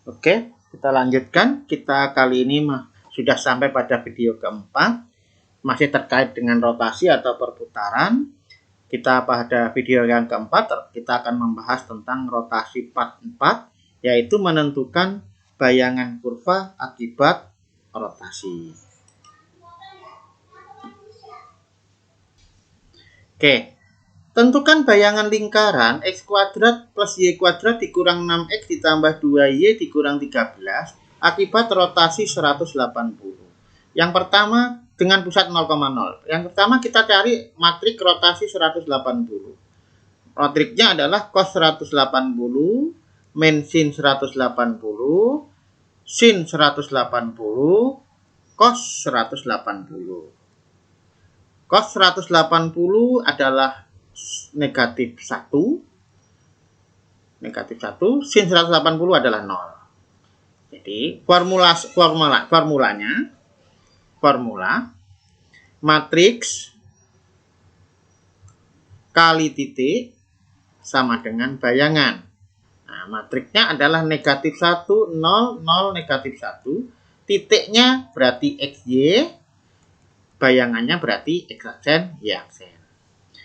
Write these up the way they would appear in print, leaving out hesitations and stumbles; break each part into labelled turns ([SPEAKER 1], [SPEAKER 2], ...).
[SPEAKER 1] Oke, kita lanjutkan. Kita kali ini sudah sampai pada video keempat. Masih terkait dengan rotasi atau perputaran. Kita pada video yang keempat, kita akan membahas tentang rotasi part 4, yaitu menentukan bayangan kurva akibat rotasi. Oke. Tentukan bayangan lingkaran X kuadrat plus Y kuadrat dikurang 6X ditambah 2Y dikurang 13 akibat rotasi 180. Yang pertama dengan pusat 0,0. Yang pertama kita cari matrik rotasi 180. Matriknya adalah cos 180 min sin 180 sin 180 cos 180. Cos 180 adalah negatif 1, sin 180 adalah 0. Jadi formula matriks kali titik sama dengan bayangan. Nah, matriksnya adalah negatif 1, 0, 0, negatif 1. Titiknya berarti XY, bayangannya berarti X aksen, Y aksen.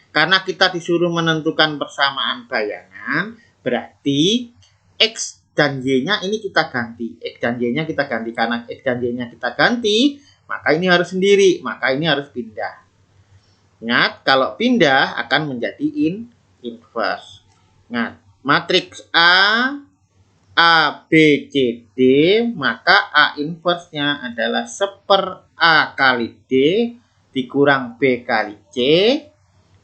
[SPEAKER 1] Karena kita disuruh menentukan persamaan bayangan, berarti X dan Y-nya ini kita ganti. X dan Y-nya kita ganti. Karena X dan Y-nya kita ganti, maka ini harus sendiri. Maka ini harus pindah. Ingat, kalau pindah akan menjadi inverse. Ingat, matriks A, B, C, D, maka A inverse-nya adalah 1/A kali D dikurang B kali C.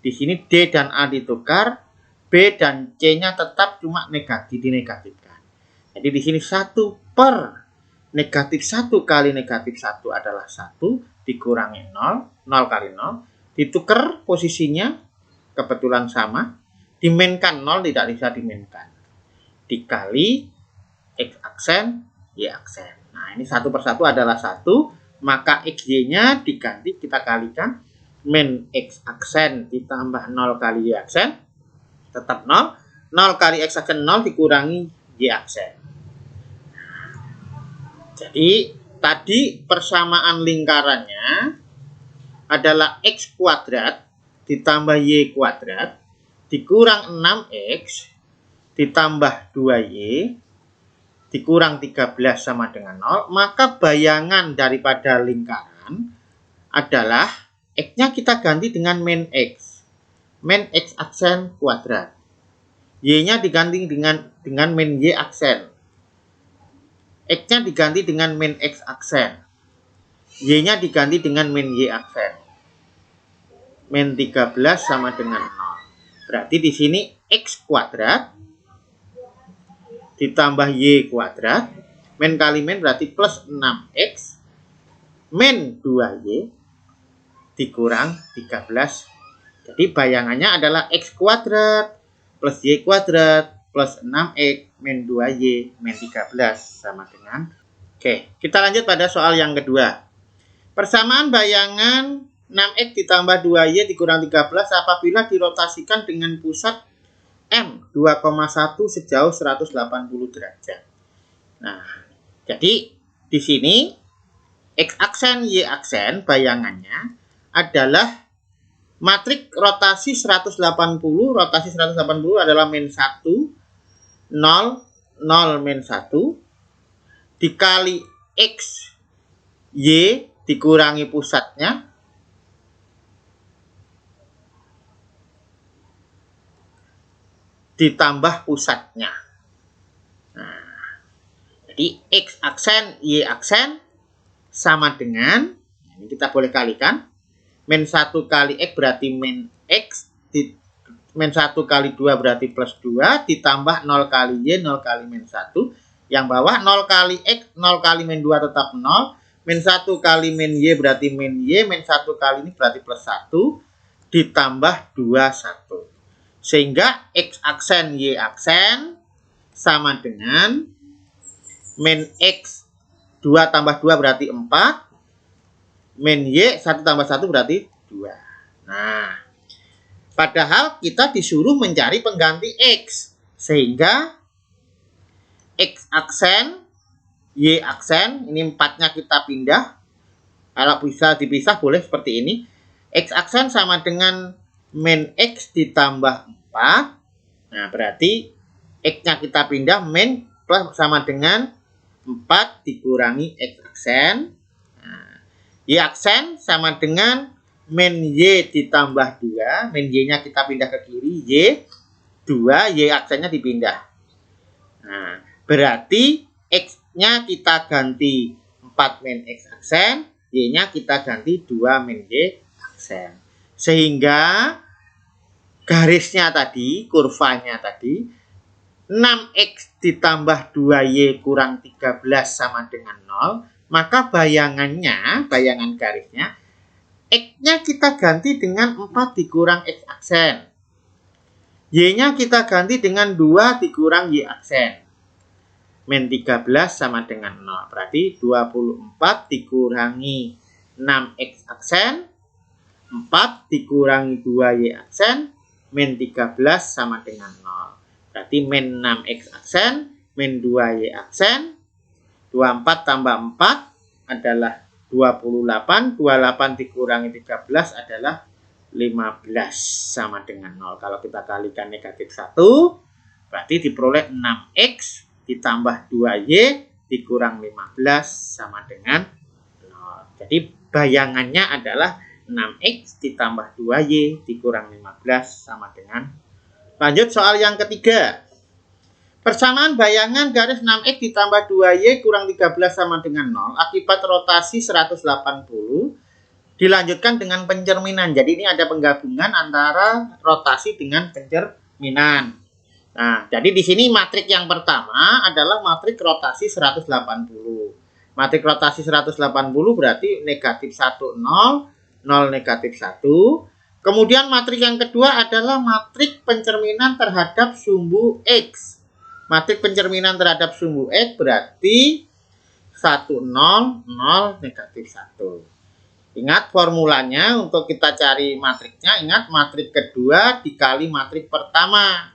[SPEAKER 1] Di sini D dan A ditukar, B dan C-nya tetap cuma dinegatifkan. Jadi di sini 1 per negatif 1 kali negatif 1 adalah 1 dikurangi 0, 0 kali 0. Ditukar posisinya, kebetulan sama. Dimainkan 0 tidak bisa dimainkan. Dikali X aksen, Y aksen. Nah ini 1 per 1 adalah 1, maka XY-nya diganti, kita kalikan. Min X aksen ditambah 0 kali Y aksen tetap 0. 0 kali X aksen 0 dikurangi Y aksen. Jadi tadi persamaan lingkarannya adalah X kuadrat ditambah Y kuadrat dikurang 6X ditambah 2Y dikurang 13 sama dengan 0. Maka bayangan daripada lingkaran adalah X-nya kita ganti dengan min X. Min X aksen kuadrat. Y-nya diganti dengan min Y aksen. X-nya diganti dengan min X aksen. Y-nya diganti dengan min Y aksen. Min 13 sama dengan 0. Berarti di sini X kuadrat ditambah Y kuadrat. Min kali min berarti plus 6X. Min 2Y dikurang 13. Jadi bayangannya adalah X kuadrat plus Y kuadrat plus 6X min 2Y min 13 sama dengan. Oke, kita lanjut pada soal yang kedua. Persamaan bayangan 6X ditambah 2Y dikurang 13 apabila dirotasikan dengan pusat M 2,1 sejauh 180 derajat. Nah, jadi di sini X aksen Y aksen bayangannya adalah matrik rotasi 180. Rotasi 180 adalah min 1, 0, 0, min 1 dikali X, Y dikurangi pusatnya ditambah pusatnya. Nah, jadi X aksen, Y aksen sama dengan, ini kita boleh kalikan. Min 1 kali X berarti min X, min 1 kali 2 berarti plus 2, ditambah 0 kali Y, 0 kali min 1. Yang bawah 0 kali X, 0 kali min 2 tetap 0. Min 1 kali min Y berarti min Y, min 1 kali ini berarti plus 1, ditambah 2, 1. Sehingga X aksen, Y aksen sama dengan min X 2 tambah 2 berarti 4. Min Y 1 tambah 1 berarti 2. Nah, padahal kita disuruh mencari pengganti X. Sehingga X aksen Y aksen, ini 4-nya kita pindah. Kalau bisa dipisah boleh seperti ini. X aksen sama dengan min X ditambah 4. Nah, berarti X-nya kita pindah, min plus sama dengan 4 dikurangi X aksen. Nah, Y aksen sama dengan min Y ditambah 2. Min Y-nya kita pindah ke kiri, Y 2, Y aksennya dipindah. Nah, berarti X-nya kita ganti 4 min X aksen, Y-nya kita ganti 2 min Y aksen. Sehingga garisnya tadi, kurvanya tadi, 6X ditambah 2Y kurang 13 sama dengan 0. Maka bayangan garisnya, X-nya kita ganti dengan 4 dikurang X aksen. Y-nya kita ganti dengan 2 dikurang Y aksen. Min 13 sama dengan 0. Berarti 24 dikurangi 6X aksen. 4 dikurangi 2Y aksen. Min 13 sama dengan 0. Berarti min 6X aksen. Min 2Y aksen. 24 tambah 4 adalah 28. 28 dikurangi 13 adalah 15 sama dengan 0. Kalau kita kalikan negatif 1, berarti diperoleh 6X ditambah 2Y dikurang 15 sama dengan 0. Jadi bayangannya adalah 6X ditambah 2Y dikurang 15 sama dengan 0. Lanjut soal yang ketiga. Persamaan bayangan garis 6X ditambah 2Y kurang 13 sama dengan 0 akibat rotasi 180 dilanjutkan dengan pencerminan. Jadi ini ada penggabungan antara rotasi dengan pencerminan. Nah, jadi di sini matrik yang pertama adalah matrik rotasi 180. Matrik rotasi 180 berarti negatif 1, 0, 0, negatif 1. Kemudian matrik yang kedua adalah matrik pencerminan terhadap sumbu X. Matrik pencerminan terhadap sumbu X berarti 1, 0, 0, negatif 1. Ingat formulanya untuk kita cari matriknya. Ingat matrik kedua dikali matrik pertama.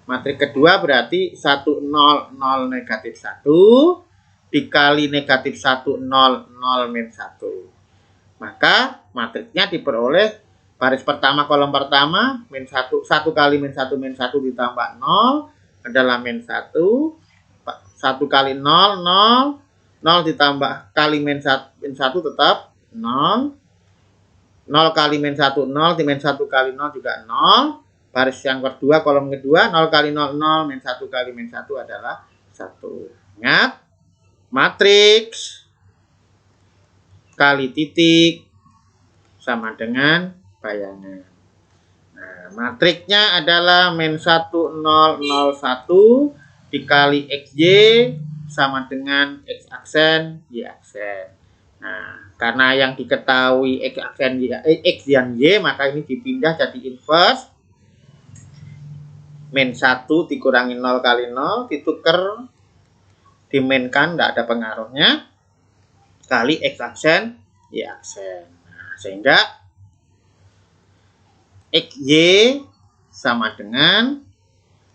[SPEAKER 1] Matrik kedua berarti 1, 0, 0, negatif 1 dikali negatif 1, 0, 0, min 1. Maka matriknya diperoleh baris pertama kolom pertama min 1, 1 kali min 1 min 1 ditambah 0 adalah min 1. 1 kali 0, 0, 0 ditambah kali min 1 tetap 0. 0 kali min 1, 0, min 1 kali 0 juga 0. Baris yang kedua, kolom kedua, 0 kali 0, 0, min 1 kali min 1 adalah 1. Ingat, matriks kali titik sama dengan bayangan. Nah, matriknya adalah min 1, 0, 0, 1 dikali XY sama dengan X aksen, Y aksen. Nah, karena yang diketahui X aksen X dan Y, maka ini dipindah jadi inverse. Min 1 dikurangi 0 kali 0 ditukar diminkan, tidak ada pengaruhnya, kali X aksen, Y aksen. Nah, sehingga XY sama dengan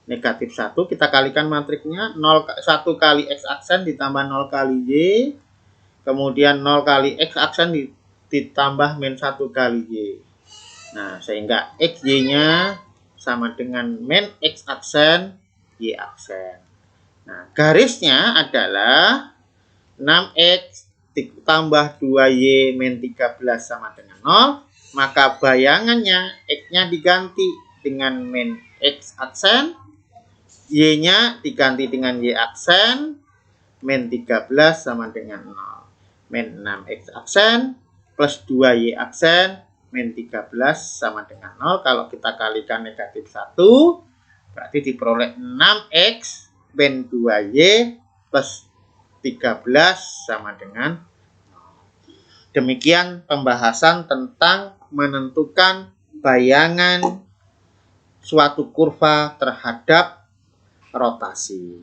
[SPEAKER 1] negatif 1. Kita kalikan matriknya 1 kali X aksen ditambah 0 kali Y. Kemudian 0 kali X aksen ditambah min 1 kali Y. Nah, sehingga XY-nya sama dengan min X aksen, Y aksen. Nah, garisnya adalah 6X ditambah 2Y min 13 sama dengan 0. Maka bayangannya X-nya diganti dengan min X aksen, Y-nya diganti dengan Y aksen, min 13 sama dengan 0. Min 6X aksen plus 2Y aksen, min 13 sama dengan 0. Kalau kita kalikan negatif 1, berarti diperoleh 6X min 2Y plus 13 sama dengan 0. Demikian pembahasan tentang menentukan bayangan suatu kurva terhadap rotasi.